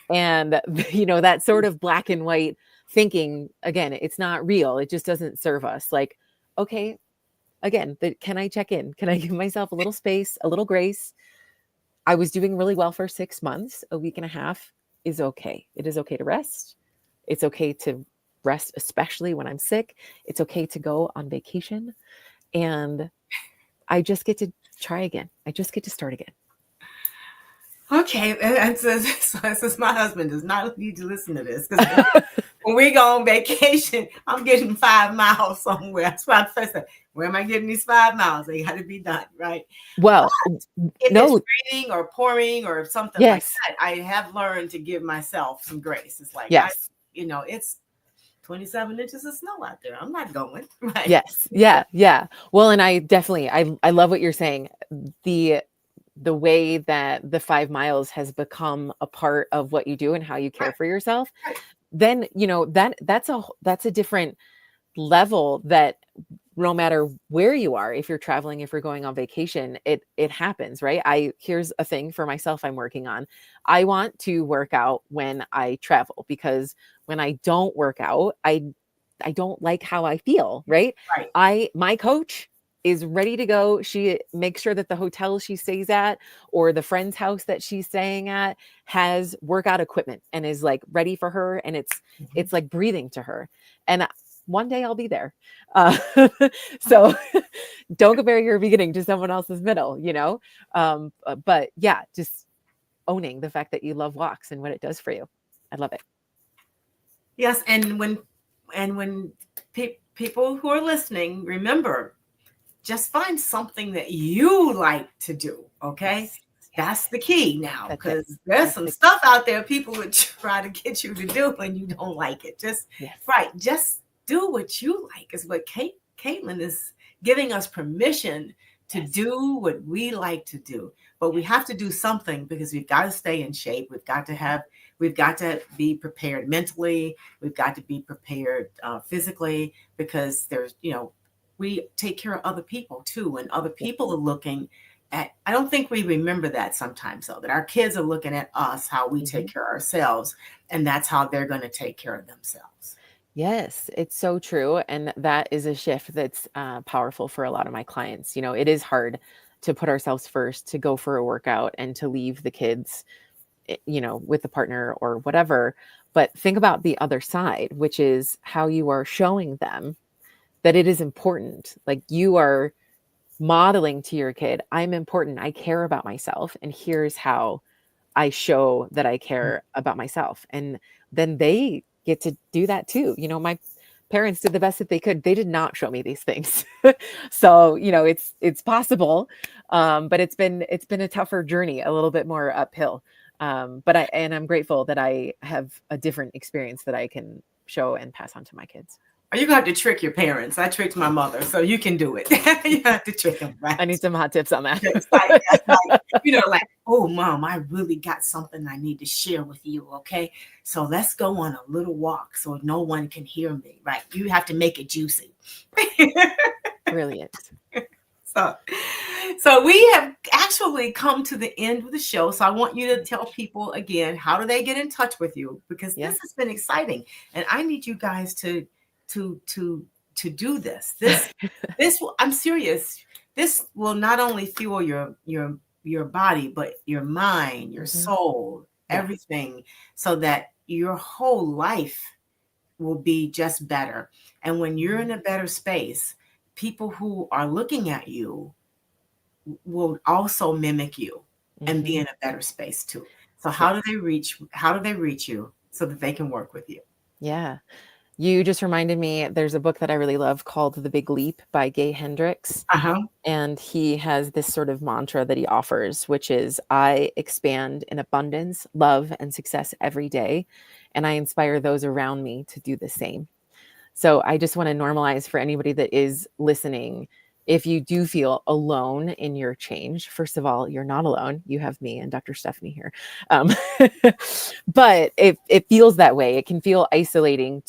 And, that sort of black and white thinking, again, it's not real. It just doesn't serve us. Like, okay, again, can I check in? Can I give myself a little space, a little grace? I was doing really well for 6 months. A week and a half is okay. It is okay to rest. It's okay to rest, especially when I'm sick. It's okay to go on vacation. And I just get to try again. I just get to start again. Okay, and since my husband does not need to listen to this, because when we go on vacation, I'm getting 5 miles somewhere. That's why I said, where am I getting these 5 miles? They got to be done, right? Well, If no, it's raining or pouring or something like yes, that, I have learned to give myself some grace. It's like, yes, it's 27 inches of snow out there. I'm not going, right? yes, yeah, yeah. Well, and I definitely, I love what you're saying. The way that the 5 miles has become a part of what you do and how you care Right, for yourself, right. then, that's a different level that no matter where you are, if you're traveling, if you're going on vacation, it happens, right? Here's a thing for myself I'm working on. I want to work out when I travel, because when I don't work out, I don't like how I feel, right? Right. My coach is ready to go. She makes sure that the hotel she stays at or the friend's house that she's staying at has workout equipment and is like ready for her. And it's like breathing to her. And one day I'll be there. Uh, so don't compare your beginning to someone else's middle, but yeah, just owning the fact that you love walks and what it does for you. I love it. Yes, and when people who are listening, remember, just find something that you like to do. Okay, Yes. that's the key now, That's it. because there's That's some the stuff out there people would try to get you to do and you don't like it. Just yes. right, just do what you like. Is what Caitlin is giving us permission to Yes. do what we like to do. But we have to do something, because we've got to stay in shape. We've got to be prepared mentally. We've got to be prepared physically, because we take care of other people too. And other people are looking at, I don't think we remember that sometimes, though, that our kids are looking at us, how we take care of ourselves, and that's how they're going to take care of themselves. Yes, it's so true. And that is a shift that's powerful for a lot of my clients. It is hard to put ourselves first, to go for a workout and to leave the kids, with the partner or whatever. But think about the other side, which is how you are showing them that it is important. Like you are modeling to your kid, I'm important. I care about myself. And here's how I show that I care about myself. And then they get to do that too. My parents did the best that they could. They did not show me these things. So, it's possible. But it's been a tougher journey, a little bit more uphill. But I'm grateful that I have a different experience that I can show and pass on to my kids. You got to trick your parents. I tricked my mother, so you can do it. You have to trick them, right? I need some hot tips on that. It's like, oh, Mom, I really got something I need to share with you, okay? So let's go on a little walk so no one can hear me, right? You have to make it juicy. Brilliant. So we have actually come to the end of the show. So I want you to tell people again, how do they get in touch with you? Because this has been exciting, and I need you guys to do this. I'm serious. This will not only fuel your body, but your mind, your soul, everything, so that your whole life will be just better. And when you're in a better space, people who are looking at you will also mimic you and be in a better space too. So how do they reach you so that they can work with you? Yeah. You just reminded me, there's a book that I really love called The Big Leap by Gay Hendricks. And he has this sort of mantra that he offers, which is, I expand in abundance, love, and success every day. And I inspire those around me to do the same. So I just want to normalize for anybody that is listening, if you do feel alone in your change, first of all, you're not alone. You have me and Dr. Stephanie here. But it feels that way. It can feel isolating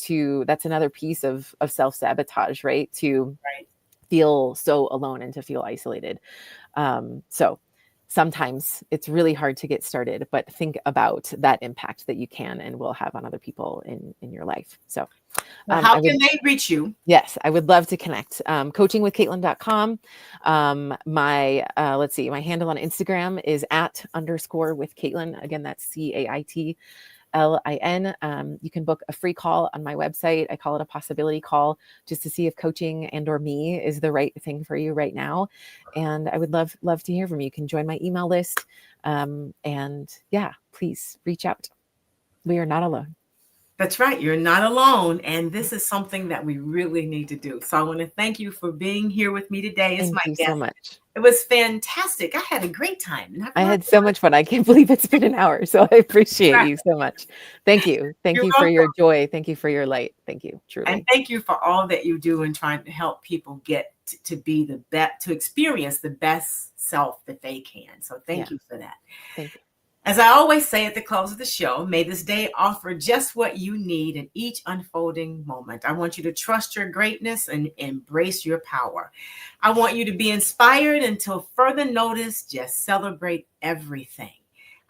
that's another piece of self-sabotage, right? To feel so alone and to feel isolated. So sometimes it's really hard to get started, but think about that impact that you can and will have on other people in your life. So how can they reach you? Yes, I would love to connect. Coachingwithcaitlin.com. My handle on Instagram is @_with Caitlin. Again, that's CAIT. You can book a free call on my website. I call it a possibility call, just to see if coaching and or me is the right thing for you right now. And I would love to hear from you. You can join my email list. And yeah, please reach out. We are not alone. That's right. You're not alone. And this is something that we really need to do. So I want to thank you for being here with me today as my Thank you guest. so much. It was fantastic. I had a great time. I had so much fun. I can't believe it's been an hour. So I appreciate you so much. Thank you. Thank You're you for your welcome. joy. Thank you for your light. Thank you. Truly. And thank you for all that you do in trying to help people get to be the best, to experience the best self that they can. So thank you for that. Thank you. As I always say at the close of the show, may this day offer just what you need in each unfolding moment. I want you to trust your greatness and embrace your power. I want you to be inspired until further notice. Just celebrate everything.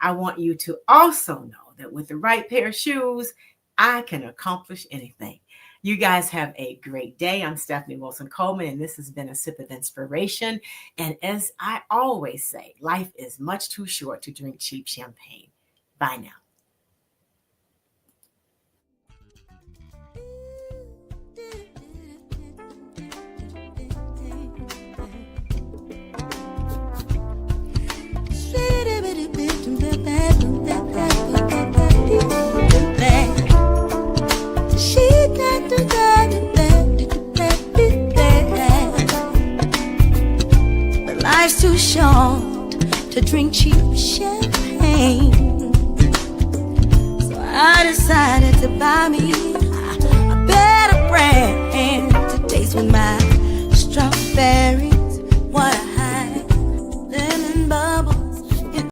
I want you to also know that with the right pair of shoes, I can accomplish anything. You guys have a great day. I'm Stephanie Wilson-Coleman, and this has been a sip of inspiration. And as I always say, life is much too short to drink cheap champagne. Bye now. Life's too short to drink cheap champagne, so I decided to buy me